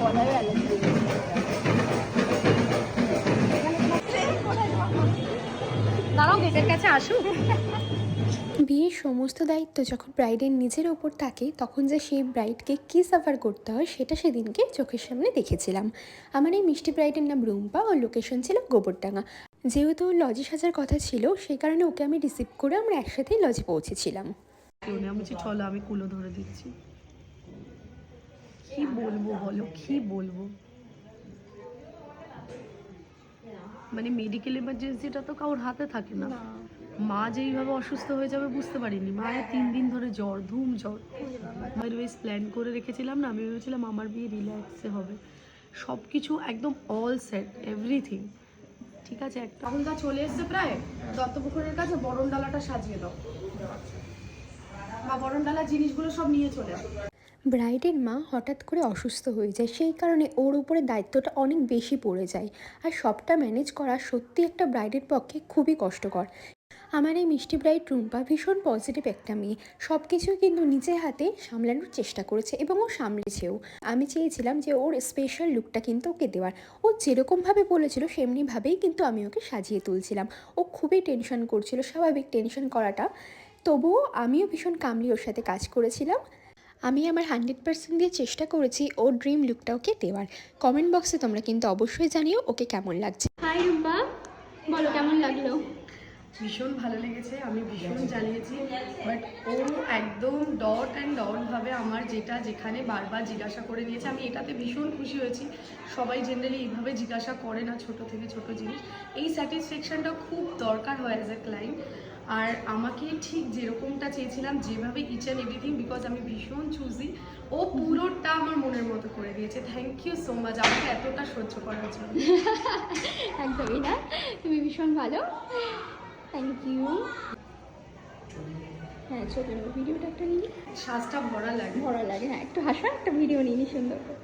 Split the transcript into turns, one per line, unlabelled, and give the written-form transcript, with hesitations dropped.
গলায় অ্যালার্জি দাঁড়াও, গেটের কাছে আসুক।
বিয়ের সমস্ত দায়িত্ব যখন ব্রাইডের নিজের ওপর থাকে তখন যে সেই ব্রাইডকে কী সাফার করতে হয় সেটা সেদিনকে চোখের সামনে দেখেছিলাম। আমার এই মিষ্টি ব্রাইডের নাম রুম্পা, ওর লোকেশন ছিল গোবরডাঙ্গা। যেহেতু ওর লজে সাজার কথা ছিল সেই কারণে ওকে আমি রিসিভ করে আমরা একসাথেই লজে পৌঁছেছিলাম।
আমি বলছি চলো আমি কুলো ধরে দিচ্ছি। কি বলবো বলো, কি বলবো, মানে মেডিকেল এমার্জেন্সিটা তো কারোর হাতে থাকে না। মা যেইভাবে অসুস্থ হয়ে যাবে বুঝতে পারিনি। মায়ের 3 দিন ধরে জ্বর, ধুম জ্বর। ওয়াইজ প্ল্যান করে রেখেছিলাম না, আমি ভেবেছিলাম আমার বিয়ে রিল্যাক্সে হবে, সব কিছু একদম অল সেট, এভরিথিং ঠিক আছে। একটা রাহুলদা চলে এসছে প্রায় দত্তপুকুরের কাছে, বরণডালাটা সাজিয়ে দাও বা বরণডালার জিনিসগুলো সব নিয়ে চলে আসো।
ব্রাইডের মা হঠাৎ করে অসুস্থ হয়ে যায়, সেই কারণে ওর উপরে দায়িত্বটা অনেক বেশি পড়ে যায়। আর সবটা ম্যানেজ করা সত্যি একটা ব্রাইডের পক্ষে খুবই কষ্টকর। আমার এই মিষ্টি ব্রাইড রুম্পা ভীষণ পজিটিভ একটা মেয়ে, সব কিছুই কিন্তু নিজের হাতে সামলানোর চেষ্টা করেছে এবং ও সামলেছেও। আমি চেয়েছিলাম যে ওর স্পেশাল লুকটা কিন্তু ওকে দেওয়ার, ও যেরকমভাবে বলেছিল সেমনিভাবেই কিন্তু আমি ওকে সাজিয়ে তুলছিলাম। ও খুবই টেনশন করছিল, স্বাভাবিক টেনশন করাটা, তবুও আমিও ভীষণ কামলি ওর সাথে কাজ করেছিলাম। আমি আমার 100% দিয়ে চেষ্টা করেছি ওর ড্রিম লুকটা ওকে দেওয়ার। কমেন্ট বক্সে তোমরা কিন্তু অবশ্যই জানিও ওকে কেমন লাগছে।
হাই রুম্পা, বলো কেমন লাগলো?
ভীষণ ভালো লেগেছে, আমি ভীষণ জ্বালিয়েছি, বাট ও একদম ডট অ্যান্ড ডটভাবে আমার যেটা যেখানে বারবার জিজ্ঞাসা করে নিয়েছে। আমি এটাতে ভীষণ খুশি হয়েছি। সবাই জেনারেলি এইভাবে জিজ্ঞাসা করে না ছোট থেকে ছোট জিনিস। এই স্যাটিসফ্যাকশানটা খুব দরকার হয় অ্যাজ এ ক্লায়েন্ট। আর আমাকে ঠিক যেরকমটা চেয়েছিলাম, যেভাবে ইচ অ্যান্ড এভরিথিং, বিকজ আমি ভীষণ চুজি, ও পুরোটা আমার মনের মতো করে দিয়েছে। থ্যাংক ইউ সো মাচ আমাকে এতটা সহ্য করার জন্য।
একদমই না, তুমি ভীষণ ভালো, থ্যাংক ইউ। হ্যাঁ চলো ভিডিওটা একটা নিই,
শ্বাসটা ভরা লাগে।
ভরা লাগে। হ্যাঁ একটু হাসো, একটা ভিডিও নিই সুন্দর করে।